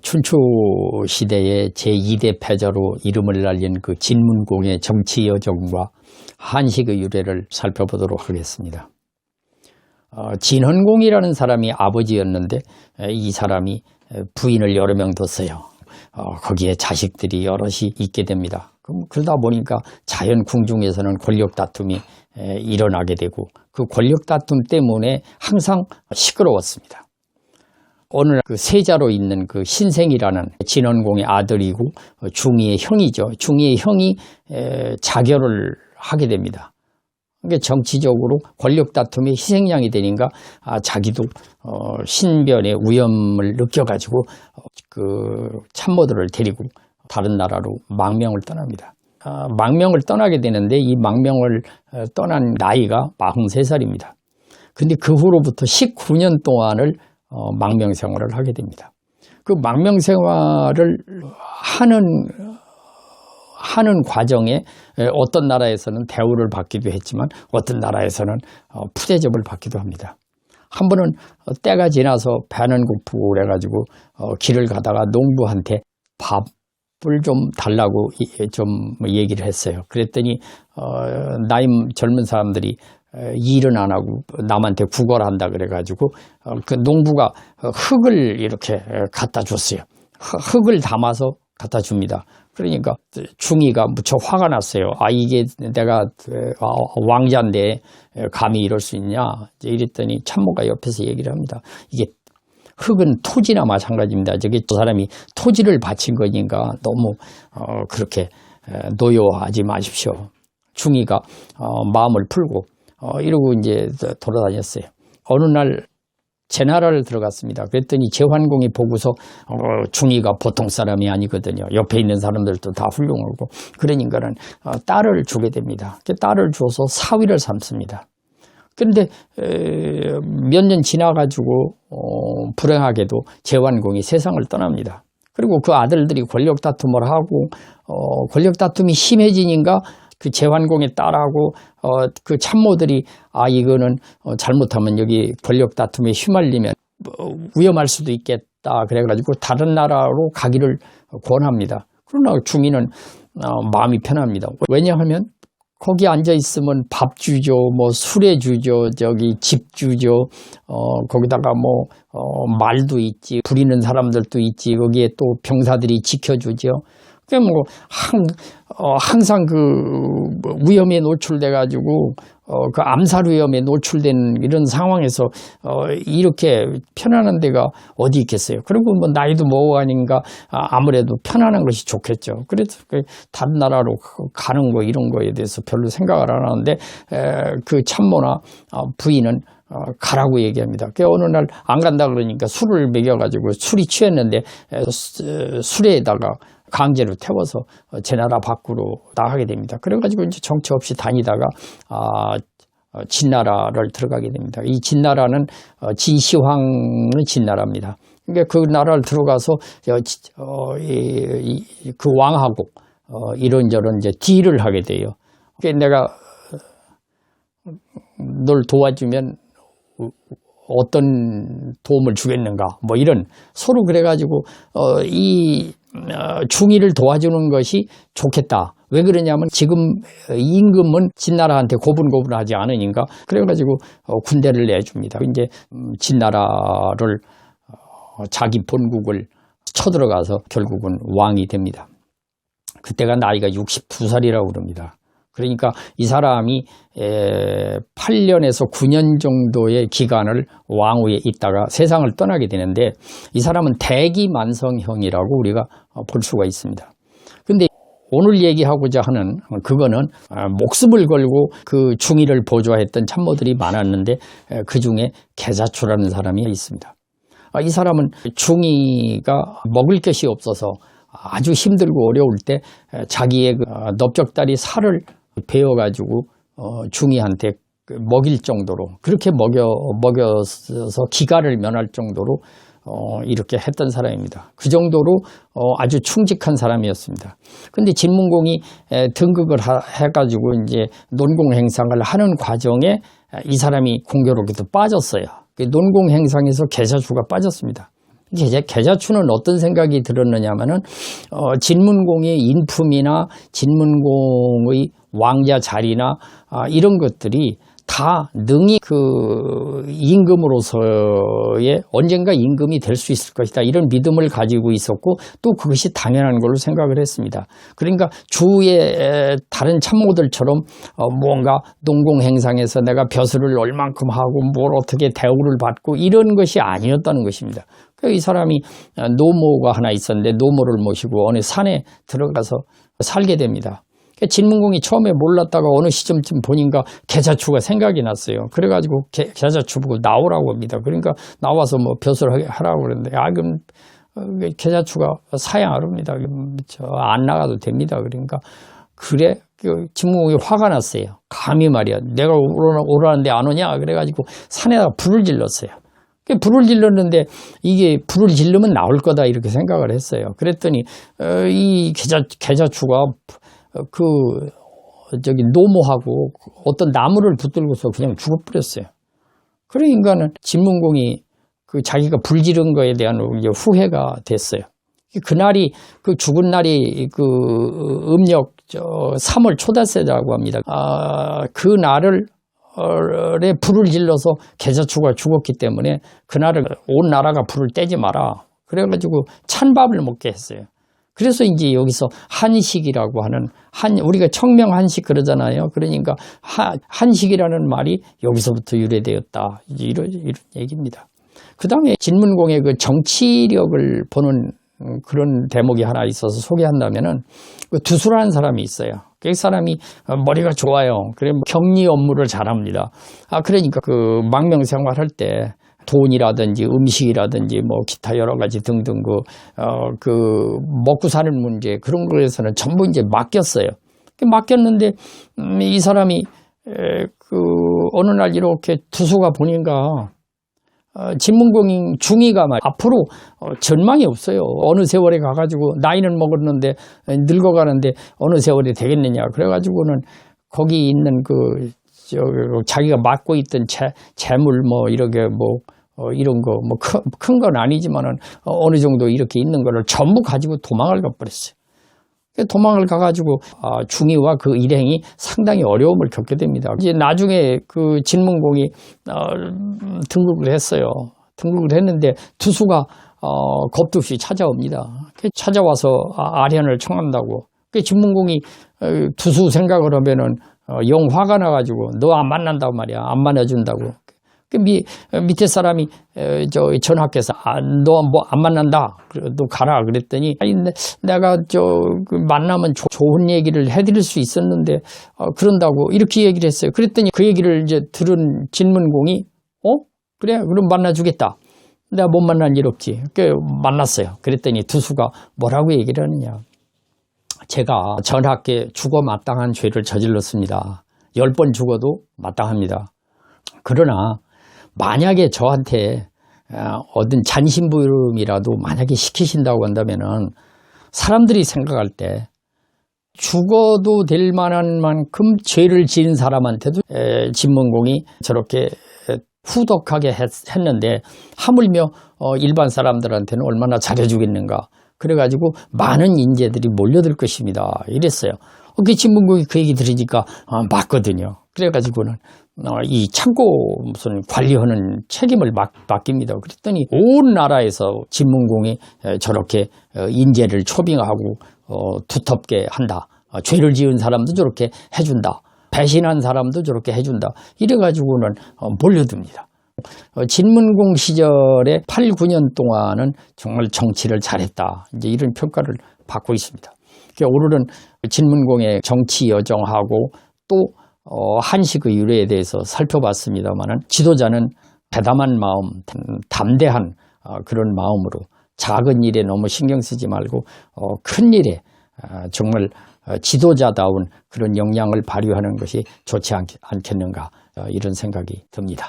춘추 시대의 제2대 패자로 이름을 날린 그 진문공의 정치 여정과 한식의 유래를 살펴보도록 하겠습니다. 진헌공이라는 사람이 아버지였는데 이 사람이 부인을 여러 명 뒀어요. 거기에 자식들이 여럿이 있게 됩니다. 그러다 보니까 자연 궁중에서는 권력 다툼이 일어나게 되고 그 권력 다툼 때문에 항상 시끄러웠습니다. 오늘 그 세자로 있는 그 신생이라는 진헌공의 아들이고 중의의 형이죠. 중의의 형이 자결을 하게 됩니다. 그러니까 정치적으로 권력 다툼의 희생양이 되니까 자기도 신변의 위험을 느껴가지고 그 참모들을 데리고 다른 나라로 망명을 떠납니다. 망명을 떠나게 되는데 이 망명을 떠난 나이가 43살입니다. 근데 그 후로부터 19년 동안을 망명 생활을 하게 됩니다. 그 망명 생활을 하는 과정에 어떤 나라에서는 대우를 받기도 했지만 어떤 나라에서는 푸대접을 받기도 합니다. 한 번은 때가 지나서 배는 고프고 그래가지고 길을 가다가 농부한테 밥을 좀 달라고 좀 얘기를 했어요. 그랬더니 나이 젊은 사람들이 일은 안 하고 남한테 구걸한다 그래가지고 그 농부가 흙을 이렇게 갖다 줬어요. 흙을 담아서 갖다 줍니다. 그러니까 중의가 무척 화가 났어요. 이게 내가 왕자인데 감히 이럴 수 있냐 이랬더니 참모가 옆에서 얘기를 합니다. 이게 흙은 토지나 마찬가지입니다. 저게 저 사람이 토지를 바친 거니까 너무 그렇게 노여워하지 마십시오. 중의가 마음을 풀고 이러고 이제 돌아다녔어요. 어느 날 제 나라를 들어갔습니다. 그랬더니 제환공이 보고서 중의가 보통 사람이 아니거든요. 옆에 있는 사람들도 다 훌륭하고 그러니까는 딸을 주게 됩니다. 딸을 줘서 사위를 삼습니다. 그런데 몇 년 지나가지고 불행하게도 제환공이 세상을 떠납니다. 그리고 그 아들들이 권력 다툼을 하고 권력 다툼이 심해지니까 그 제환공의 딸하고 그 참모들이 이거는 잘못하면 여기 권력 다툼에 휘말리면 위험할 수도 있겠다 그래가지고 다른 나라로 가기를 권합니다. 그러나 중의는 마음이 편합니다. 왜냐하면 거기 앉아 있으면 밥 주죠, 뭐 술에 주죠, 저기 집 주죠, 거기다가 뭐 말도 있지, 부리는 사람들도 있지, 거기에 또 병사들이 지켜주죠. 그게 뭐 항상 그 위험에 노출돼 가지고 그 암살 위험에 노출된 이런 상황에서 이렇게 편안한 데가 어디 있겠어요. 그리고 뭐 나이도 먹어가니까 아무래도 편안한 것이 좋겠죠. 그래서 다른 나라로 가는 거 이런 거에 대해서 별로 생각을 안 하는데 그 참모나 부인은 가라고 얘기합니다. 어느 날 안 간다 그러니까 술을 먹여가지고 술이 취했는데 술에다가 강제로 태워서 제 나라 밖으로 나가게 됩니다. 그래가지고 이제 정처 없이 다니다가 진나라를 들어가게 됩니다. 이 진나라는 진시황의 진나라입니다. 그러니까 그 나라를 들어가서 그 왕하고 이런저런 이제 딜을 하게 돼요. 그러니까 내가 널 도와주면 어떤 도움을 주겠는가 뭐 이런 서로 그래가지고 이 중의를 도와주는 것이 좋겠다. 왜 그러냐면 지금 임금은 진나라한테 고분고분하지 않으니까 그래가지고 군대를 내줍니다. 이제 진나라를 자기 본국을 쳐들어가서 결국은 왕이 됩니다. 그때가 나이가 62살이라고 그럽니다. 그러니까 이 사람이 8년에서 9년 정도의 기간을 왕위에 있다가 세상을 떠나게 되는데 이 사람은 대기만성형이라고 우리가 볼 수가 있습니다. 그런데 오늘 얘기하고자 하는 그거는 목숨을 걸고 그 중의를 보좌했던 참모들이 많았는데 그중에 계자초라는 사람이 있습니다. 이 사람은 중의가 먹을 것이 없어서 아주 힘들고 어려울 때 자기의 넓적다리 살을 베어가지고 중의한테 먹일 정도로 그렇게 먹여서 기가를 면할 정도로 이렇게 했던 사람입니다. 그 정도로 아주 충직한 사람이었습니다. 근데 진문공이 등극을 해가지고 이제 논공 행상을 하는 과정에 이 사람이 공교롭게도 빠졌어요. 논공 행상에서 계자주가 빠졌습니다. 계자추는 어떤 생각이 들었느냐 하면은, 진문공의 인품이나 진문공의 왕자 자리나, 이런 것들이 다 능히 그 임금으로서의 언젠가 임금이 될 수 있을 것이다. 이런 믿음을 가지고 있었고 또 그것이 당연한 걸로 생각을 했습니다. 그러니까 주의 다른 참모들처럼 뭔가 농공행상에서 내가 벼슬을 얼만큼 하고 뭘 어떻게 대우를 받고 이런 것이 아니었다는 것입니다. 이 사람이 노모가 하나 있었는데 노모를 모시고 어느 산에 들어가서 살게 됩니다. 진문공이 처음에 몰랐다가 어느 시점쯤 보니까 계자추가 생각이 났어요. 그래가지고 계자추 보고 나오라고 합니다. 그러니까 나와서 뭐 벼슬을 하라고 그러는데, 그럼 계자추가 사양하랍니다. 안 나가도 됩니다. 그러니까 그래 진문공이 화가 났어요. 감히 말이야 내가 오라는데 안 오냐 그래가지고 산에다가 불을 질렀어요. 불을 질렀는데 이게 불을 질르면 나올 거다 이렇게 생각을 했어요. 그랬더니 이 계자추가 노모하고 어떤 나무를 붙들고서 그냥 죽어버렸어요. 그러니까는 진문공이 자기가 불 지른 거에 대한 이제 후회가 됐어요. 그날이 죽은 날이 음력 3월 초닷새라고 합니다. 그 날을 불을 질러서 계자추가 죽었기 때문에 그날을 온 나라가 불을 떼지 마라. 그래가지고 찬밥을 먹게 했어요. 그래서 이제 여기서 한식이라고 하는 우리가 청명한식 그러잖아요. 그러니까 한식이라는 말이 여기서부터 유래되었다. 이런 얘기입니다. 그 다음에 진문공의 그 정치력을 보는 그런 대목이 하나 있어서 소개한다면은 두수라는 사람이 있어요. 그 사람이 머리가 좋아요. 그래 격리 업무를 잘합니다. 그러니까 망명생활할 때 돈이라든지 음식이라든지 뭐 기타 여러 가지 등등 먹고 사는 문제 그런 거에서는 전부 이제 맡겼어요. 맡겼는데 이 사람이 어느 날 이렇게 두수가 보니까 진문공이 중이가 앞으로 전망이 없어요. 어느 세월에 가가지고 나이는 먹었는데 늙어가는데 어느 세월이 되겠느냐. 그래가지고는 거기 있는 자기가 맡고 있던 재물 이렇게 이런 거 큰 건 아니지만은 어느 정도 이렇게 있는 거를 전부 가지고 도망을 가버렸어요. 도망을 가가지고 중이와 그 일행이 상당히 어려움을 겪게 됩니다. 이제 나중에 진문공이 등극을 했어요. 등극을 했는데 두수가 겁도 없이 찾아옵니다. 찾아와서 아련을 청한다고. 진문공이 두수 생각을 하면은 영 화가 나가지고 너 안 만난다고 말이야. 안 만나준다고. 밑에 사람이 전하께서 너 뭐 안 만난다. 너 가라 그랬더니 내가 만나면 좋은 얘기를 해드릴 수 있었는데 그런다고 이렇게 얘기를 했어요. 그랬더니 그 얘기를 이제 들은 진문공이 그래 그럼 만나주겠다. 내가 못 만난 일 없지. 만났어요. 그랬더니 두수가 뭐라고 얘기를 하느냐. 제가 전하께 죽어 마땅한 죄를 저질렀습니다. 10번 죽어도 마땅합니다. 그러나 만약에 저한테 어떤 잔심부름이라도 만약에 시키신다고 한다면은 사람들이 생각할 때 죽어도 될 만한 만큼 죄를 지은 사람한테도 진문공이 저렇게 후덕하게 했는데 하물며 일반 사람들한테는 얼마나 잘해주겠는가. 그래가지고 많은 인재들이 몰려들 것입니다. 이랬어요. 그 진문공이 그 얘기 들으니까 맞거든요. 그래가지고는 이 창고 무슨 관리하는 책임을 맡깁니다. 그랬더니 온 나라에서 진문공이 저렇게 인재를 초빙하고 두텁게 한다. 죄를 지은 사람도 저렇게 해준다. 배신한 사람도 저렇게 해준다. 이래가지고는 몰려듭니다. 진문공 시절에 8, 9년 동안은 정말 정치를 잘했다. 이제 이런 평가를 받고 있습니다. 오늘은 진문공의 정치 여정하고 또 한식의 유래에 대해서 살펴봤습니다만은 지도자는 대담한 마음, 담대한 그런 마음으로 작은 일에 너무 신경 쓰지 말고 큰 일에 정말 지도자다운 그런 역량을 발휘하는 것이 좋지 않겠는가 이런 생각이 듭니다.